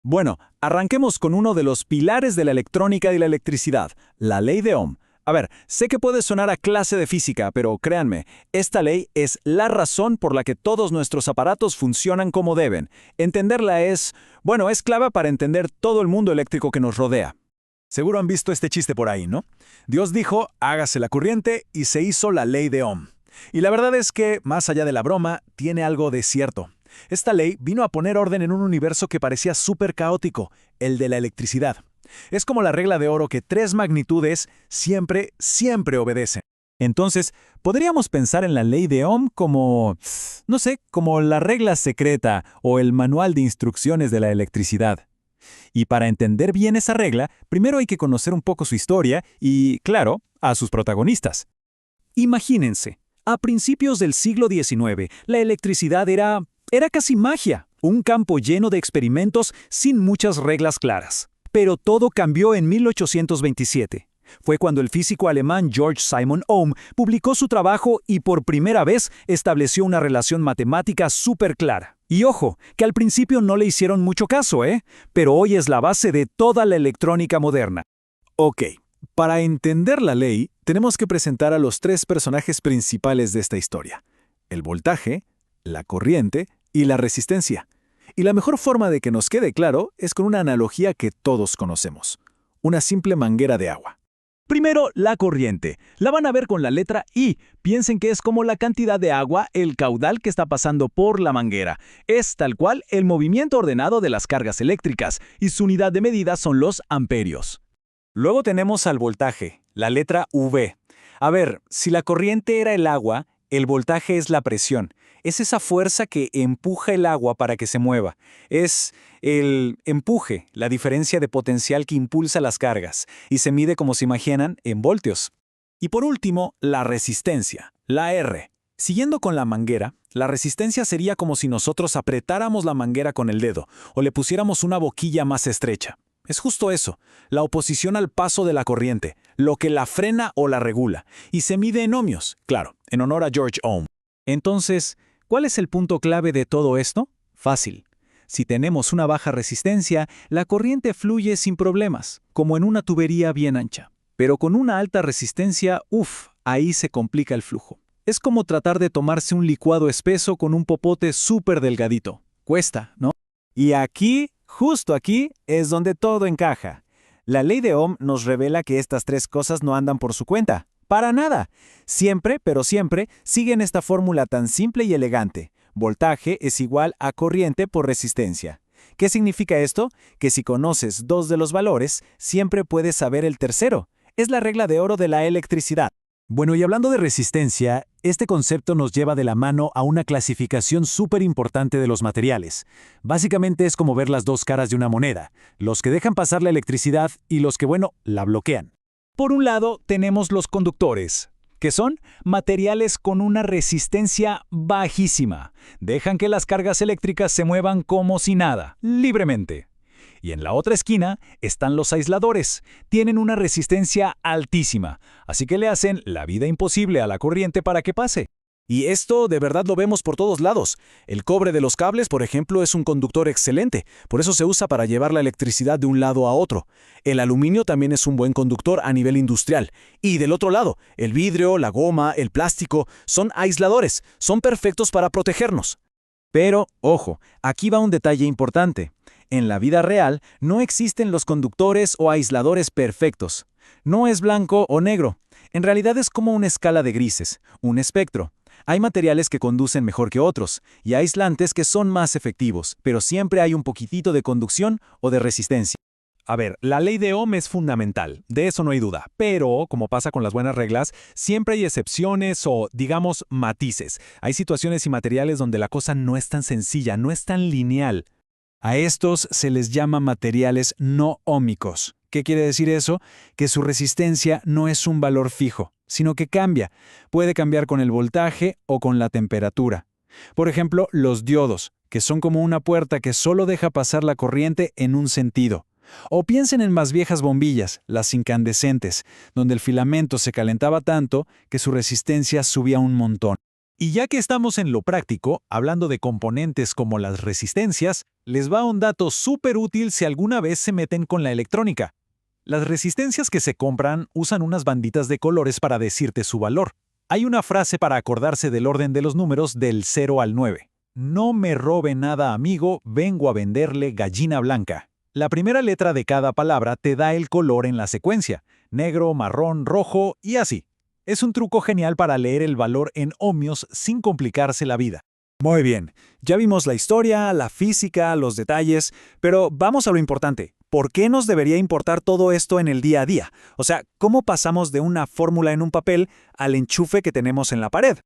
Bueno, arranquemos con uno de los pilares de la electrónica y la electricidad, la ley de Ohm. A ver, sé que puede sonar a clase de física, pero créanme, esta ley es la razón por la que todos nuestros aparatos funcionan como deben. Entenderla es clave para entender todo el mundo eléctrico que nos rodea. Seguro han visto este chiste por ahí, ¿no? Dios dijo, hágase la corriente, y se hizo la ley de Ohm. Y la verdad es que, más allá de la broma, tiene algo de cierto. Esta ley vino a poner orden en un universo que parecía súper caótico, el de la electricidad. Es como la regla de oro que tres magnitudes siempre obedecen. Entonces, podríamos pensar en la ley de Ohm como, no sé, como la regla secreta o el manual de instrucciones de la electricidad. Y para entender bien esa regla, primero hay que conocer un poco su historia y, claro, a sus protagonistas. Imagínense, a principios del siglo XIX, la electricidad era casi magia, un campo lleno de experimentos sin muchas reglas claras. Pero todo cambió en 1827. Fue cuando el físico alemán Georg Simon Ohm publicó su trabajo y por primera vez estableció una relación matemática súper clara. Y ojo, que al principio no le hicieron mucho caso, pero hoy es la base de toda la electrónica moderna. Ok, para entender la ley, tenemos que presentar a los tres personajes principales de esta historia: el voltaje, la corriente y la resistencia. Y la mejor forma de que nos quede claro es con una analogía que todos conocemos: una simple manguera de agua. Primero, la corriente. La van a ver con la letra I. Piensen que es como la cantidad de agua, el caudal que está pasando por la manguera. Es tal cual el movimiento ordenado de las cargas eléctricas, y su unidad de medida son los amperios. Luego tenemos al voltaje, la letra V. A ver, si la corriente era el agua, el voltaje es la presión. Es esa fuerza que empuja el agua para que se mueva. Es el empuje, la diferencia de potencial que impulsa las cargas, y se mide, como se imaginan, en voltios. Y por último, la resistencia, la R. Siguiendo con la manguera, la resistencia sería como si nosotros apretáramos la manguera con el dedo o le pusiéramos una boquilla más estrecha. Es justo eso, la oposición al paso de la corriente, lo que la frena o la regula, y se mide en ohmios, claro, en honor a George Ohm. Entonces, ¿cuál es el punto clave de todo esto? Fácil. Si tenemos una baja resistencia, la corriente fluye sin problemas, como en una tubería bien ancha. Pero con una alta resistencia, ahí se complica el flujo. Es como tratar de tomarse un licuado espeso con un popote súper delgadito. Cuesta, ¿no? Y aquí, justo aquí, es donde todo encaja. La ley de Ohm nos revela que estas tres cosas no andan por su cuenta. Para nada. Siempre, pero siempre, siguen esta fórmula tan simple y elegante. Voltaje es igual a corriente por resistencia. ¿Qué significa esto? Que si conoces dos de los valores, siempre puedes saber el tercero. Es la regla de oro de la electricidad. Bueno, y hablando de resistencia, este concepto nos lleva de la mano a una clasificación súper importante de los materiales. Básicamente es como ver las dos caras de una moneda, los que dejan pasar la electricidad y los que, la bloquean. Por un lado, tenemos los conductores, que son materiales con una resistencia bajísima. Dejan que las cargas eléctricas se muevan como si nada, libremente. Y en la otra esquina están los aisladores. Tienen una resistencia altísima, así que le hacen la vida imposible a la corriente para que pase. Y esto de verdad lo vemos por todos lados. El cobre de los cables, por ejemplo, es un conductor excelente. Por eso se usa para llevar la electricidad de un lado a otro. El aluminio también es un buen conductor a nivel industrial. Y del otro lado, el vidrio, la goma, el plástico, son aisladores. Son perfectos para protegernos. Pero, ojo, aquí va un detalle importante. En la vida real no existen los conductores o aisladores perfectos. No es blanco o negro. En realidad es como una escala de grises, un espectro. Hay materiales que conducen mejor que otros, y aislantes que son más efectivos, pero siempre hay un poquitito de conducción o de resistencia. A ver, la ley de Ohm es fundamental, de eso no hay duda, pero, como pasa con las buenas reglas, siempre hay excepciones o, digamos, matices. Hay situaciones y materiales donde la cosa no es tan sencilla, no es tan lineal. A estos se les llama materiales no óhmicos. ¿Qué quiere decir eso? Que su resistencia no es un valor fijo, sino que cambia. Puede cambiar con el voltaje o con la temperatura. Por ejemplo, los diodos, que son como una puerta que solo deja pasar la corriente en un sentido. O piensen en más viejas bombillas, las incandescentes, donde el filamento se calentaba tanto que su resistencia subía un montón. Y ya que estamos en lo práctico, hablando de componentes como las resistencias, les va un dato súper útil si alguna vez se meten con la electrónica. Las resistencias que se compran usan unas banditas de colores para decirte su valor. Hay una frase para acordarse del orden de los números del 0 al 9. No me robe nada, amigo, vengo a venderle gallina blanca. La primera letra de cada palabra te da el color en la secuencia: negro, marrón, rojo y así. Es un truco genial para leer el valor en ohmios sin complicarse la vida. Muy bien, ya vimos la historia, la física, los detalles, pero vamos a lo importante. ¿Por qué nos debería importar todo esto en el día a día? O sea, ¿cómo pasamos de una fórmula en un papel al enchufe que tenemos en la pared?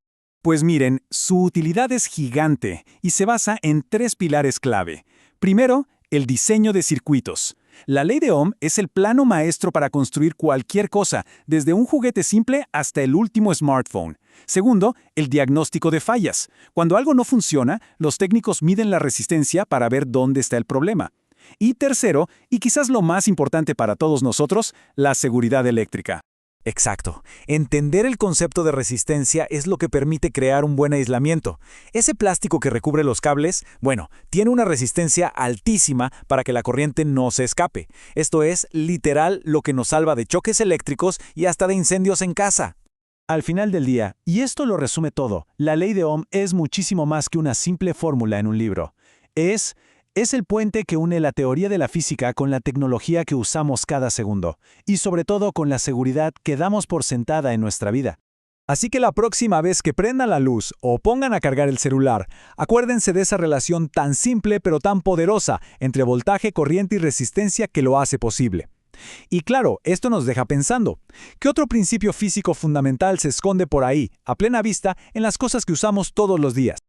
Pues miren, su utilidad es gigante y se basa en 3 pilares clave. Primero, el diseño de circuitos. La ley de Ohm es el plano maestro para construir cualquier cosa, desde un juguete simple hasta el último smartphone. Segundo, el diagnóstico de fallas. Cuando algo no funciona, los técnicos miden la resistencia para ver dónde está el problema. Y tercero, y quizás lo más importante para todos nosotros, la seguridad eléctrica. Exacto. Entender el concepto de resistencia es lo que permite crear un buen aislamiento. Ese plástico que recubre los cables, bueno, tiene una resistencia altísima para que la corriente no se escape. Esto es, literal, lo que nos salva de choques eléctricos y hasta de incendios en casa. Al final del día, y esto lo resume todo, la ley de Ohm es muchísimo más que una simple fórmula en un libro. Es el puente que une la teoría de la física con la tecnología que usamos cada segundo, y sobre todo con la seguridad que damos por sentada en nuestra vida. Así que la próxima vez que prendan la luz o pongan a cargar el celular, acuérdense de esa relación tan simple pero tan poderosa entre voltaje, corriente y resistencia que lo hace posible. Y claro, esto nos deja pensando, ¿qué otro principio físico fundamental se esconde por ahí, a plena vista, en las cosas que usamos todos los días?